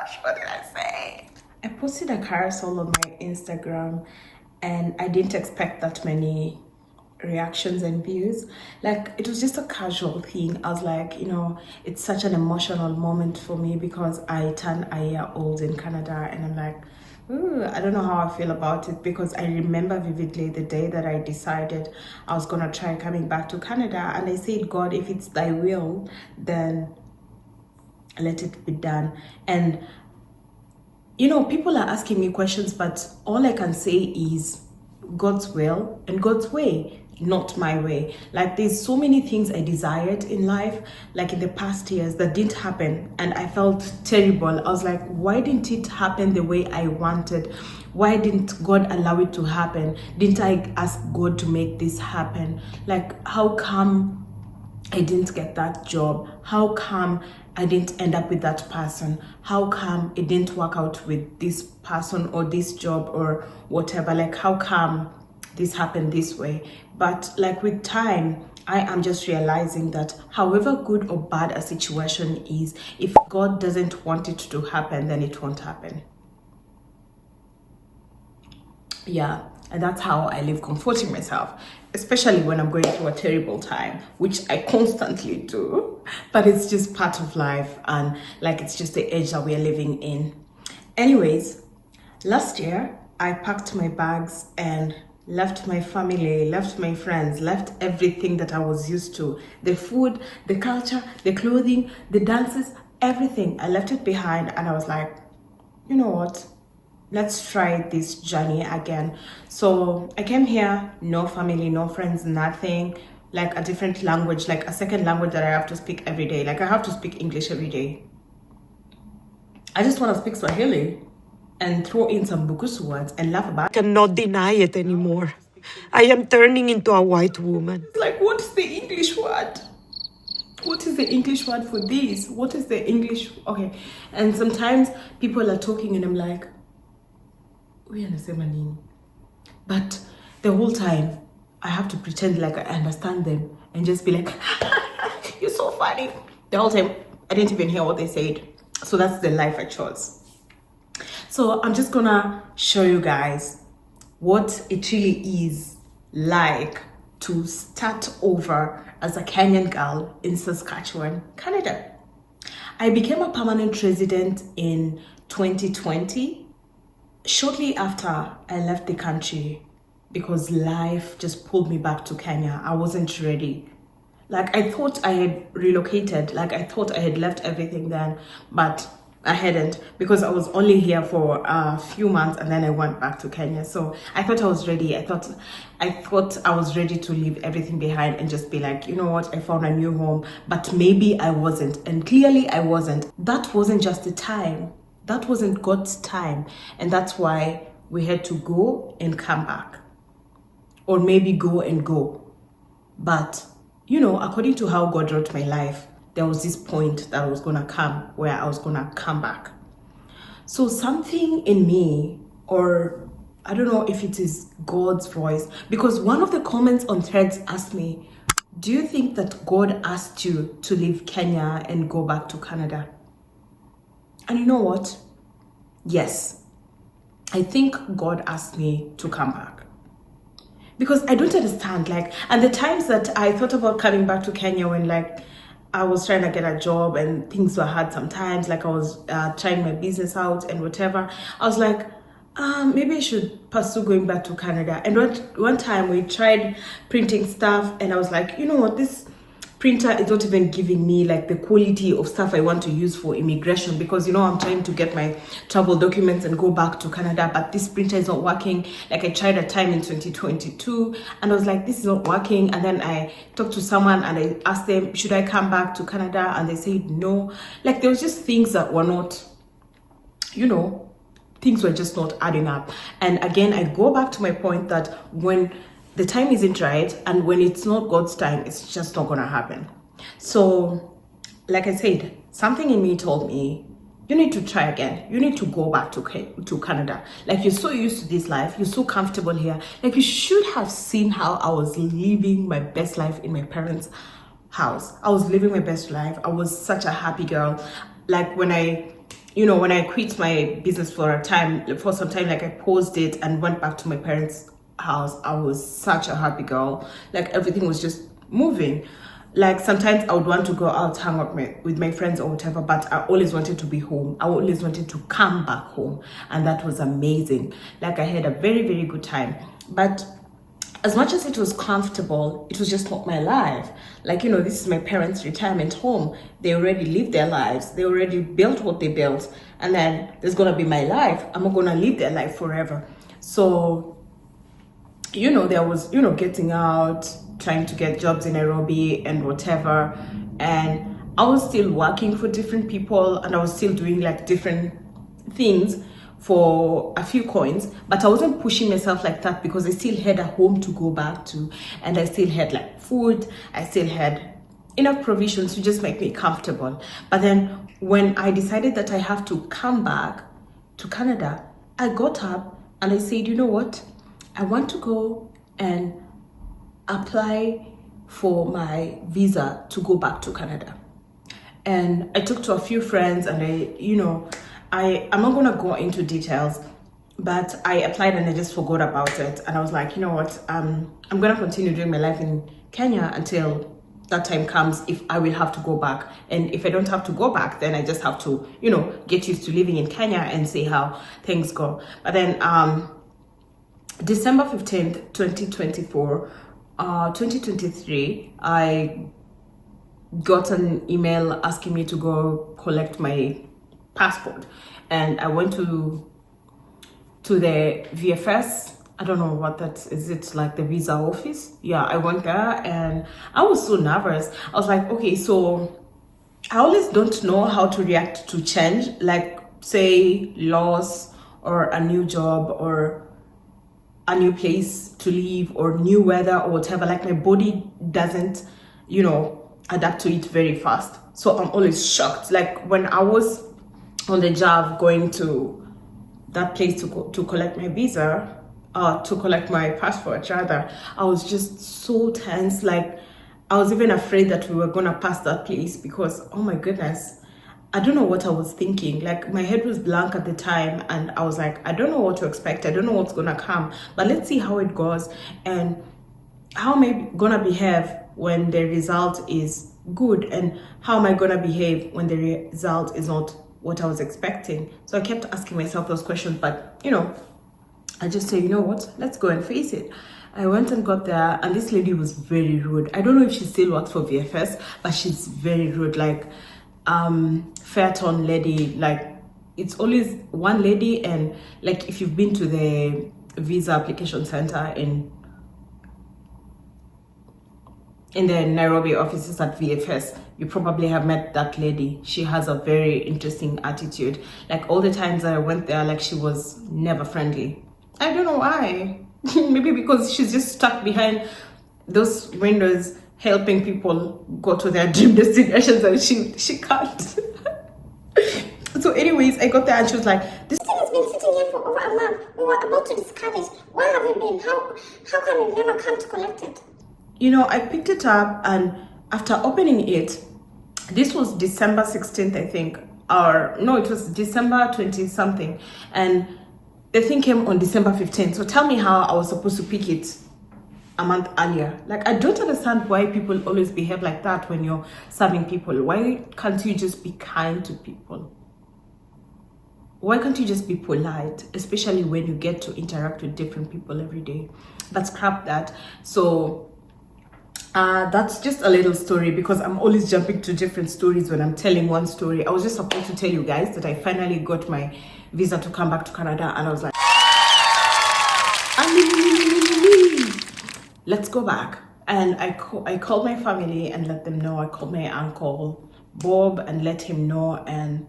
gosh, what did I say? I posted a carousel on my Instagram and I didn't expect that many reactions and views. Like, it was just a casual thing. I was like, it's such an emotional moment for me because I turned a year old in Canada, and I'm like, ooh, I don't know how I feel about it, because I remember vividly the day that I decided I was gonna try coming back to Canada, and I said, God, if it's thy will, then let it be done. And people are asking me questions, but all I can say is God's will and God's way, not my way. Like, there's so many things I desired in life, like in the past years, that didn't happen, and I felt terrible. I was like, why didn't it happen the way I wanted? Why didn't God allow it to happen? Didn't I ask God to make this happen? Like, how come I didn't get that job? How come I didn't end up with that person? How come it didn't work out with this person or this job or whatever? Like, how come this happened this way? But like, with time, I am just realizing that however good or bad a situation is, if God doesn't want it to happen, then it won't happen. Yeah, and that's how I live, comforting myself, especially when I'm going through a terrible time, which I constantly do, but it's just part of life, and like, it's just the age that we are living in. Anyways, last year I packed my bags and left my family, left my friends, left everything that I was used to, the food, the culture, the clothing, the dances, everything. I left it behind, and I was like, you know what, let's try this journey again. So I came here, no family, no friends, nothing, like a different language, like a second language that I have to speak every day. Like, I have to speak English every day. I just want to speak Swahili and throw in some Bukusu words and laugh about it. I cannot deny it anymore. I am turning into a white woman. Like, what is the English word? What is the English word for this? What is the English? Okay. And sometimes people are talking and I'm like, but the whole time I have to pretend like I understand them and just be like, you're so funny. The whole time I didn't even hear what they said. So that's the life I chose. So I'm just gonna show you guys what it really is like to start over as a Kenyan girl in Saskatchewan, Canada. I became a permanent resident in 2020, shortly after I left the country, because life just pulled me back to Kenya. I wasn't ready. Like, I thought I had relocated, like I thought I had left everything then, but I hadn't, because I was only here for a few months and then I went back to Kenya. So I thought I was ready. I thought I was ready to leave everything behind and just be like, you know what, I found a new home. But maybe I wasn't, and clearly I wasn't. That wasn't just the time. That wasn't God's time. And that's why we had to go and come back, or maybe go and go. But according to how God wrote my life, there was this point that was gonna come where I was gonna come back. So something in me, or I don't know if it is God's voice, because one of the comments on Threads asked me, do you think that God asked you to leave Kenya and go back to Canada? And you know what? Yes, I think God asked me to come back. Because I don't understand, and the times that I thought about coming back to Kenya, when I was trying to get a job and things were hard sometimes, I was trying my business out and whatever, I was like, maybe I should pursue going back to Canada. And one time we tried printing stuff, and I was like, you know what, this printer is not even giving me the quality of stuff I want to use for immigration, because I'm trying to get my travel documents and go back to Canada, but this printer is not working. I tried a time in 2022 and I was like, this is not working. And then I talked to someone and I asked them, should I come back to Canada? And they said no. There was just things that were not, things were just not adding up. And again, I go back to my point that when the time isn't right, and when it's not God's time, it's just not gonna happen. So, like I said, something in me told me, you need to try again. You need to go back to Canada. You're so used to this life, you're so comfortable here. You should have seen how I was living my best life in my parents' house. I was living my best life. I was such a happy girl. When I you know, when I quit my business for some time, like I paused it and went back to my parents' house, I was such a happy girl. Like everything was just moving. Like sometimes I would want to go out, hang out with my friends or whatever, but I always wanted to be home. I always wanted to come back home, and that was amazing. Like I had a very, very good time. But as much as it was comfortable, it was just not my life. Like, you know, this is my parents' retirement home. They already lived their lives. They already built what they built. And then there's going to be my life. I'm not going to live their life forever. So, you know, there was, you know, getting out, trying to get jobs in Nairobi and whatever. And I was still working for different people, and I was still doing like different things for a few coins, but I wasn't pushing myself like that because I still had a home to go back to, and I still had like food, I still had enough provisions to just make me comfortable. But then when I decided that I have to come back to Canada, I got up and I said, you know what, I want to go and apply for my visa to go back to Canada. And I talked to a few friends, and I'm not gonna go into details, but I applied and I just forgot about it. And I was like, you know what, I'm gonna continue doing my life in Kenya until that time comes, if I will have to go back. And if I don't have to go back, then I just have to, you know, get used to living in Kenya and see how things go. But then December 15th, 2024, 2023, I got an email asking me to go collect my passport, and I went to the VFS. I don't know what that is. It like the visa office? Yeah, I went there and I was so nervous. I was like, okay, so I always don't know how to react to change, like say loss or a new job or a new place to live or new weather or whatever. Like my body doesn't, you know, adapt to it very fast. So I'm always shocked. Like when I was on the job going to that place to collect my visa, to collect my passport rather, I was just so tense. Like I was even afraid that we were gonna pass that place because, oh my goodness, I don't know what I was thinking. Like my head was blank at the time, and I was like, I don't know what to expect. I don't know what's gonna come, but let's see how it goes and how am I gonna behave when the result is good, and how am I gonna behave when the result is not what I was expecting. So I kept asking myself those questions, but you know, I just said, you know what, let's go and face it. I went and got there, and this lady was very rude. I don't know if she still works for VFS, but she's very rude. Like fair tone lady. Like it's always one lady, and like if you've been to the visa application center in the Nairobi offices at VFS, you probably have met that lady. She has a very interesting attitude. Like all the times I went there, like she was never friendly. I don't know why. Maybe because she's just stuck behind those windows helping people go to their dream destinations, and she can't. So anyways, I got there and she was like, this thing has been sitting here for over a month. We were about to discard it. Where have you been? How come you've never come to collect it? You know, I picked it up, and after opening it, this was December 16th, I think, or no, it was December 20 something, and the thing came on December 15th. So tell me how I was supposed to pick it a month earlier. Like, I don't understand why people always behave like that when you're serving people. Why can't you just be kind to people? Why can't you just be polite, especially when you get to interact with different people every day? But scrap that. So that's just a little story, because I'm always jumping to different stories when I'm telling one story. I was just supposed to tell you guys that I finally got my visa to come back to Canada, and I was like, let's go back. And I called my family and let them know. I called my uncle Bob and let him know, and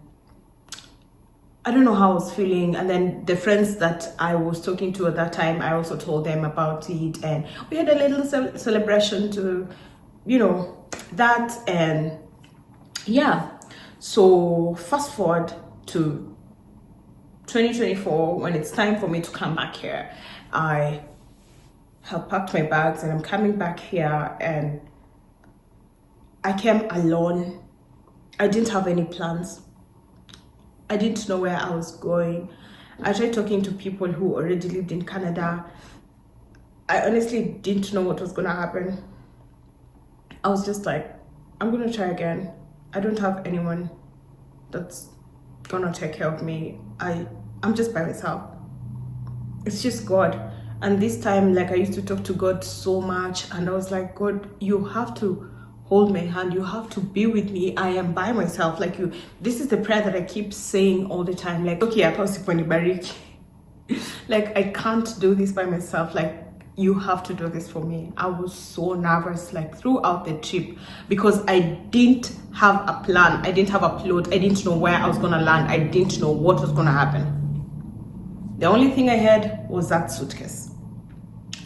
I don't know how I was feeling. And then the friends that I was talking to at that time, I also told them about it, and we had a little celebration to, you know, that. And yeah, so fast forward to 2024, when it's time for me to come back here. I have packed my bags and I'm coming back here, and I came alone. I didn't have any plans. I didn't know where I was going. I tried talking to people who already lived in Canada. I honestly didn't know what was gonna happen. I was just like, I'm gonna try again. I don't have anyone that's gonna take care of me. I'm just by myself. It's just God. And this time, like, I used to talk to God so much, and I was like, God, you have to hold my hand. You have to be with me. I am by myself. Like, you, this is the prayer that I keep saying all the time. Like, okay, like, I can't do this by myself. Like, you have to do this for me. I was so nervous, like, throughout the trip, because I didn't have a plan. I didn't have a plot. I didn't know where I was gonna land. I didn't know what was gonna happen. The only thing I had was that suitcase.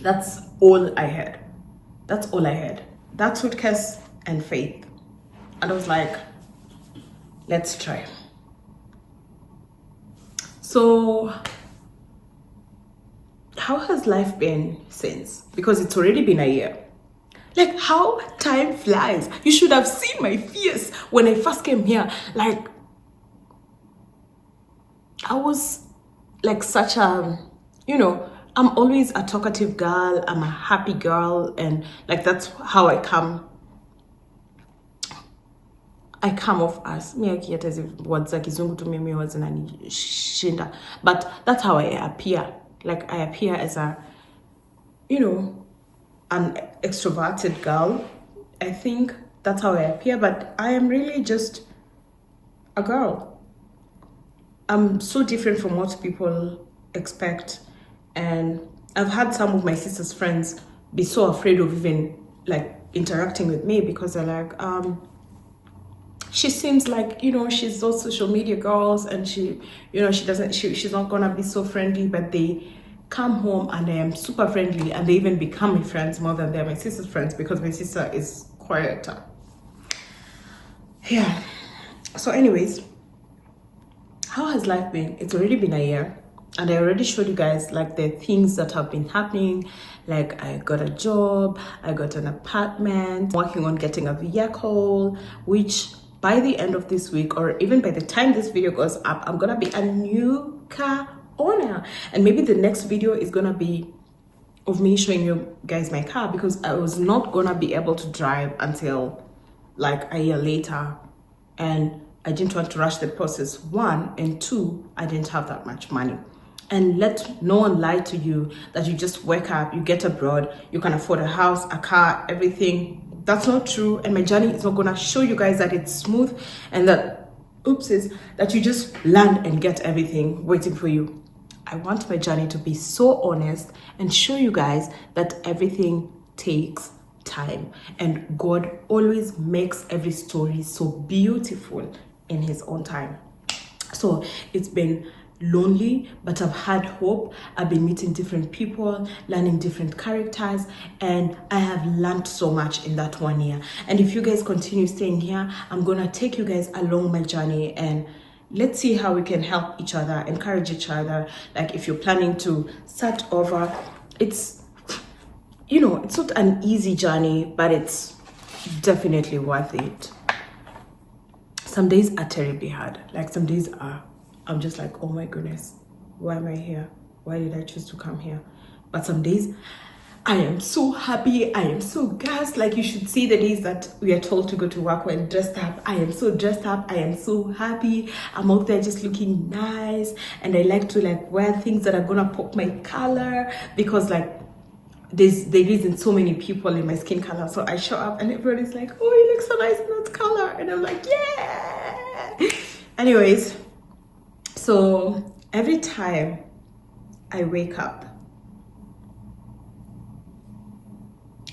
That's all I had. That's all I had. That suitcase and faith. And I was like, let's try. So, how has life been since? Because it's already been a year. Like, how time flies. You should have seen my fears when I first came here. Like, I was like such a, you know, I'm always a talkative girl. I'm a happy girl. And like, that's how I come off as, as if words like Kizungu to me wasn't any shinda. But that's how I appear. Like, I appear as a, you know, an extroverted girl. I think that's how I appear, but I am really just a girl. I'm so different from what people expect. And I've had some of my sister's friends be so afraid of even like interacting with me, because they're like, she seems like, you know, she's those social media girls, and she, you know, she's not gonna be so friendly. But they come home and they are super friendly, and they even become my friends more than they're my sister's friends, because my sister is quieter. Yeah. So anyways, how has life been? It's already been a year, and I already showed you guys like the things that have been happening. Like, I got a job, I got an apartment, working on getting a vehicle, which by the end of this week, or even by the time this video goes up, I'm gonna be a new car owner. And maybe the next video is gonna be of me showing you guys my car, because I was not gonna be able to drive until like a year later, and I didn't want to rush the process, one, and two, I didn't have that much money. And let no one lie to you that you just wake up, you get abroad, you can afford a house, a car, everything. That's not true. And my journey is not gonna show you guys that it's smooth and that, that you just land and get everything waiting for you. I want my journey to be so honest and show you guys that everything takes time, and God always makes every story so beautiful in his own time. So it's been lonely, but I've had hope. I've been meeting different people, learning different characters, and I have learned so much in that 1 year. And if you guys continue staying here, I'm gonna take you guys along my journey, and let's see how we can help each other, encourage each other. Like, if you're planning to start over, it's, you know, it's not an easy journey, but it's definitely worth it. Some days are terribly hard. Like, some days I'm just like, oh my goodness, why am I here? Why did I choose to come here? But some days I am so happy. I am so gassed. Like, you should see the days that we are told to go to work when dressed up. I am so dressed up. I am so happy. I'm out there just looking nice. And I like to like wear things that are gonna pop my color, because like there isn't so many people in my skin color. So I show up and everybody's like, oh, you look so nice in that color. And I'm like, yeah. Anyways, so every time I wake up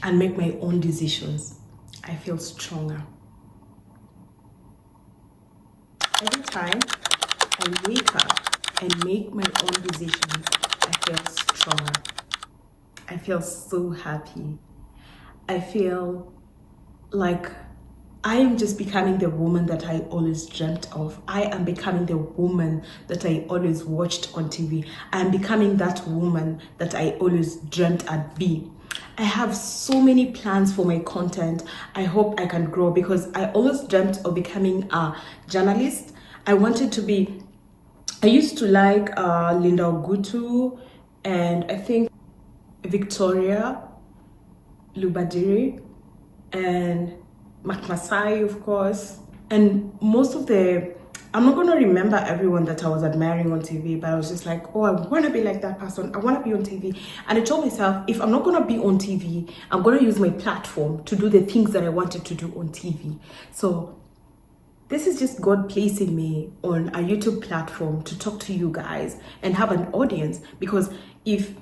and make my own decisions, I feel stronger. Every time I wake up and make my own decisions, I feel stronger. I feel so happy. I feel like I am just becoming the woman that I always dreamt of. I am becoming the woman that I always watched on TV. I am becoming that woman that I always dreamt I'd be. I have so many plans for my content. I hope I can grow, because I always dreamt of becoming a journalist. I wanted to be I used to like Linda Ogutu, and I think Victoria Lubadiri, and Mark Masai, of course. And most of the, I'm not going to remember everyone that I was admiring on TV, but I was just like, oh, I want to be like that person. I want to be on TV. And I told myself, if I'm not going to be on TV, I'm going to use my platform to do the things that I wanted to do on TV. So this is just God placing me on a YouTube platform to talk to you guys and have an audience. Because if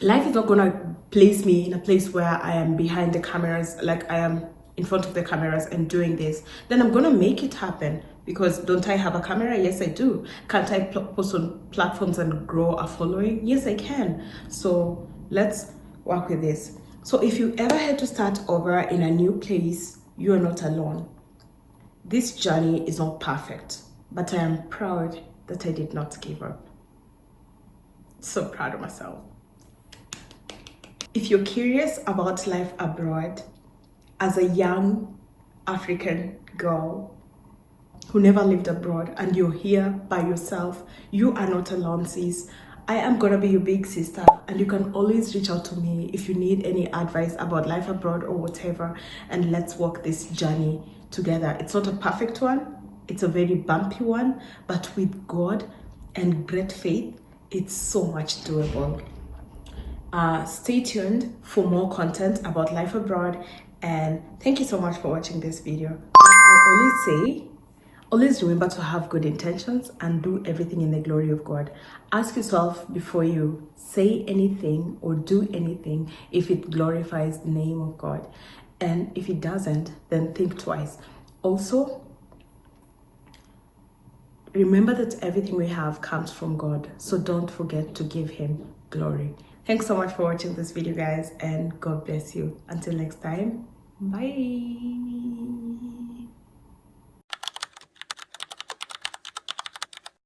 life is not gonna place me in a place where I am behind the cameras, like I am in front of the cameras and doing this, then I'm gonna make it happen. Because don't I have a camera? Yes, I do. Can't I post on platforms and grow a following? Yes, I can. So let's work with this. So if you ever had to start over in a new place, you are not alone. This journey is not perfect, but I am proud that I did not give up. So proud of myself. If you're curious about life abroad as a young African girl who never lived abroad and you're here by yourself, you are not alone, sis. I am gonna be your big sister, and you can always reach out to me if you need any advice about life abroad or whatever, and let's walk this journey together. It's not a perfect one, it's a very bumpy one, but with God and great faith, it's so much doable. Stay tuned for more content about life abroad, and thank you so much for watching this video. Like I always say, always remember to have good intentions and do everything in the glory of God. Ask yourself before you say anything or do anything if it glorifies the name of God, and if it doesn't, then think twice. Also, remember that everything we have comes from God, so don't forget to give Him glory. Thanks so much for watching this video, guys, and God bless you. Until next time, bye.